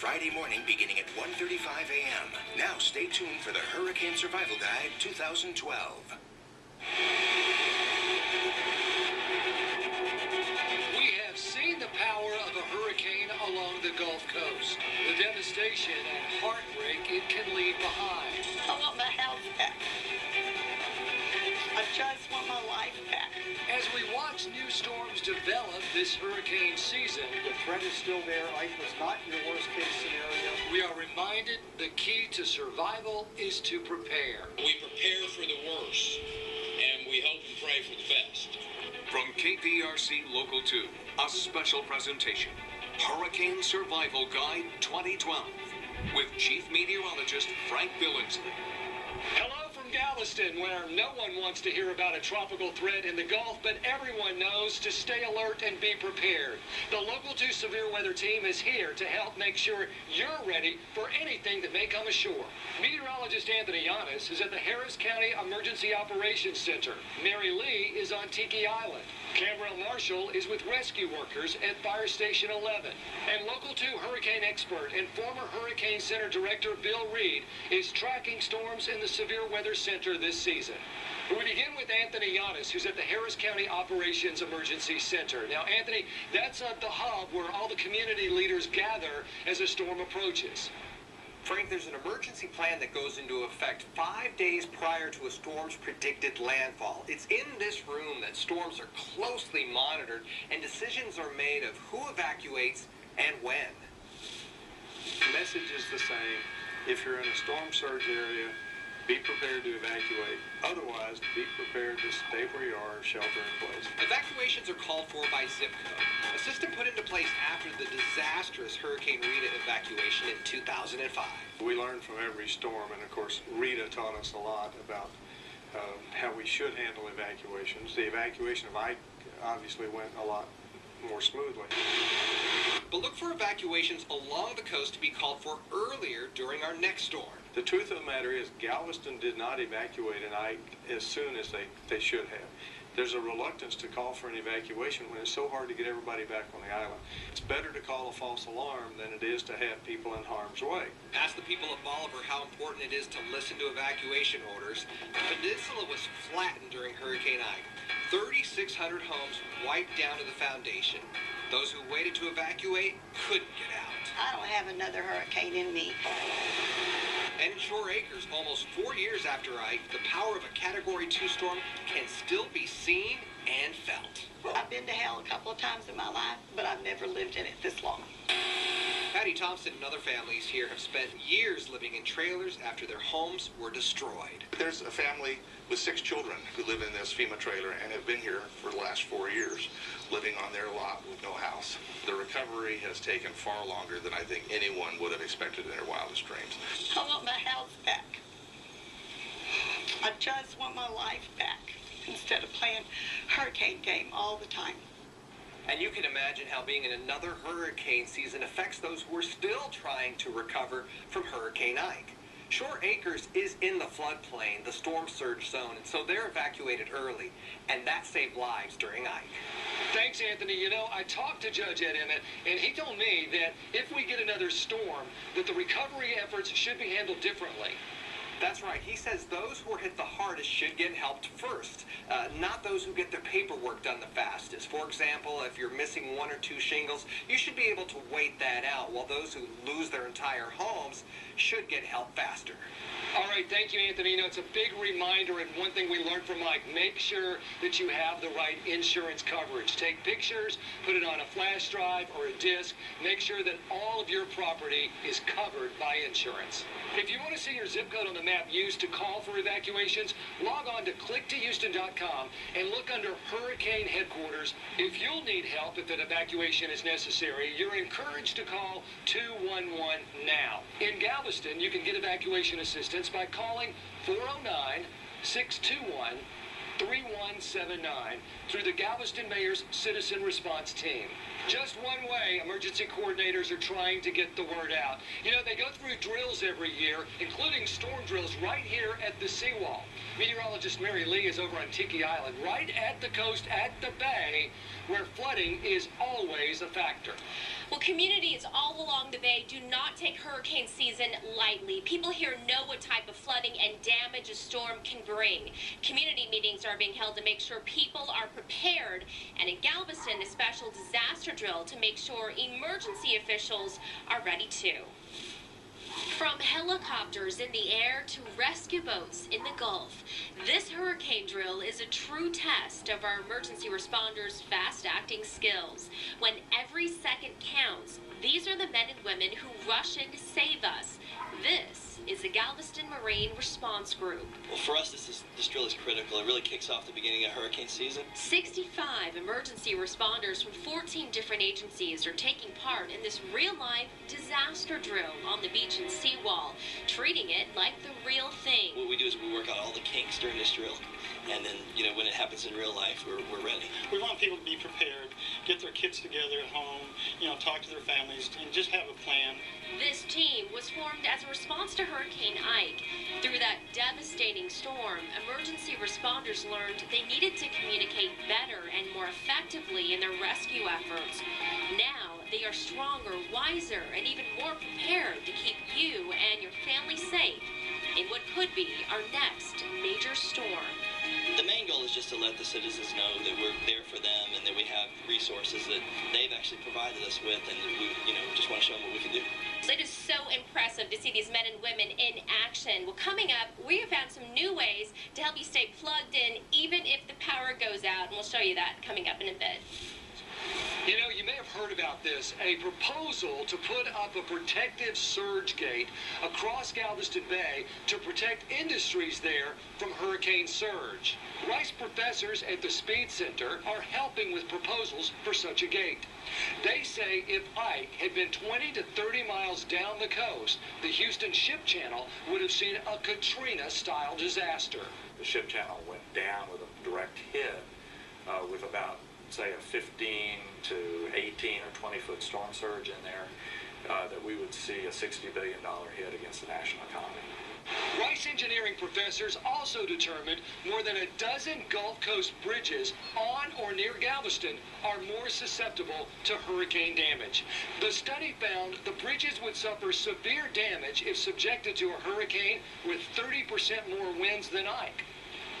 Friday morning beginning at 1:35 a.m. Now stay tuned for the Hurricane Survival Guide 2012. We have seen the power of a hurricane along the Gulf Coast. The devastation and heartbreak it can leave behind. I want my house back. I just want my life back. As we watch new storms develop this hurricane season, The threat is still there. Ike was not your worst case scenario. we are reminded the key to survival is to prepare. We prepare for the worst, and we hope and pray for the best. From KPRC Local 2, a special presentation, Hurricane Survival Guide 2012, with Chief Meteorologist Frank Billingsley. Hello from Galveston, where no one wants to hear about a tropical threat in the Gulf, but everyone knows to stay alert and be prepared. The Local 2 Severe Weather Team is here to help make sure you're ready for anything that may come ashore. Meteorologist Anthony Yanis is at the Harris County Emergency Operations Center. Mary Lee is on Tiki Island. Camrell Marshall is with rescue workers at Fire Station 11. And Local 2 hurricane expert and former Hurricane Center Director Bill Reed is tracking storms in the Severe Weather Center this season. We begin with Anthony Yanis, who's at the Harris County Operations Emergency Center. Now, Anthony, that's at the hub where all the community leaders gather as a storm approaches. Frank, there's an emergency plan that goes into effect 5 days prior to a storm's predicted landfall. It's in this room that storms are closely monitored and decisions are made of who evacuates and when. The message is the same. If you're in a storm surge area, be prepared to evacuate. Otherwise, be prepared to stay where you are and shelter in place. Evacuations are called for by zip code, a system put into place after the disastrous Hurricane Rita evacuation in 2005. We learn from every storm, and of course, Rita taught us a lot about how we should handle evacuations. The evacuation of Ike obviously went a lot more smoothly. But look for evacuations along the coast to be called for earlier during our next storm. The truth of the matter is Galveston did not evacuate an Ike as soon as they should have. There's a reluctance to call for an evacuation when it's so hard to get everybody back on the island. It's better to call a false alarm than it is to have people in harm's way. Ask the people of Bolivar how important it is to listen to evacuation orders. The peninsula was flattened during Hurricane Ike. 3,600 homes wiped down to the foundation. Those who waited to evacuate couldn't get out. I don't have another hurricane in me. And in Shore Acres, almost 4 years after Ike, the power of a Category 2 storm can still be seen and felt. I've been to hell a couple of times in my life, but I've never lived in it this long. Patty Thompson and other families here have spent years living in trailers after their homes were destroyed. There's a family with 6 children who live in this FEMA trailer and have been here for the last 4 years, living on their lot with no house. The recovery has taken far longer than I think anyone would have expected in their wildest dreams. I want my house back. I just want my life back instead of playing hurricane game all the time. And you can imagine how being in another hurricane season affects those who are still trying to recover from Hurricane Ike. Shore Acres is in the floodplain, the storm surge zone, and so they're evacuated early, and that saved lives during Ike. Thanks, Anthony. You know, I talked to Judge Ed Emmett, and he told me that if we get another storm, that the recovery efforts should be handled differently. That's right. He says those who are hit the hardest should get helped first, not those who get their paperwork done the fastest. For example, if you're missing 1 or 2 shingles, you should be able to wait that out, while those who lose their entire homes should get help faster. All right, thank you, Anthony. You know, it's a big reminder, and one thing we learned from Mike, make sure that you have the right insurance coverage. Take pictures, put it on a flash drive or a disc. Make sure that all of your property is covered by insurance. If you want to see your zip code on the map used to call for evacuations, log on to clicktohouston.com and look under Hurricane Headquarters. If you'll need help if an evacuation is necessary, you're encouraged to call 211 now. In Galveston, you can get evacuation assistance by calling 409-621-3179 through the Galveston Mayor's Citizen Response Team. Just one way emergency coordinators are trying to get the word out. You know, they go through drills every year, including storm drills right here at the seawall. Meteorologist Mary Lee is over on Tiki Island, right at the coast, at the bay, where flooding is always a factor. Well, communities all along the bay do not take hurricane season lightly. People here know what type of flooding and damage a storm can bring. Community meetings are being held to make sure people are prepared, and in Galveston, a special disaster drill to make sure emergency officials are ready too. From helicopters in the air to rescue boats in the Gulf, this hurricane drill is a true test of our emergency responders' fast-acting skills. When every second counts, these are the men and women who rush in to save us. This is the Galveston Marine Response Group. Well, for us, this drill is critical. It really kicks off the beginning of hurricane season. 65 emergency responders from 14 different agencies are taking part in this real-life disaster drill on the beach and seawall, treating it like the real thing. What we do is we work out all the kinks during this drill, and then, when it happens in real life, we're ready. We want people to be prepared, get their kids together at home, talk to their families, and just have a plan. This team was formed as a response to Hurricane Ike. Through that devastating storm, emergency responders learned they needed to communicate better and more effectively in their rescue efforts. Now, they are stronger, wiser, and even more prepared to keep you and your family safe in what could be our next major storm. The main goal is just to let the citizens know that we're there for them and that we have resources that they've actually provided us with, and we, just want to show them what we can do. It is so impressive to see these men and women in action. Well, coming up, we have found some new ways to help you stay plugged in even if the power goes out, and we'll show you that coming up in a bit. You know, you may have heard about this, a proposal to put up a protective surge gate across Galveston Bay to protect industries there from hurricane surge. Rice professors at the Speed Center are helping with proposals for such a gate. They say if Ike had been 20 to 30 miles down the coast, the Houston Ship Channel would have seen a Katrina-style disaster. The ship channel went down with a direct hit with about, say, a 15 to 18 or 20-foot storm surge in there, that we would see a $60 billion hit against the national economy. Rice engineering professors also determined more than a dozen Gulf Coast bridges on or near Galveston are more susceptible to hurricane damage. The study found the bridges would suffer severe damage if subjected to a hurricane with 30% more winds than Ike.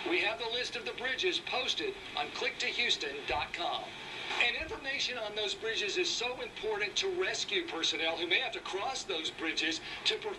We have the list of the bridges posted on clicktohouston.com. And information on those bridges is so important to rescue personnel who may have to cross those bridges to perform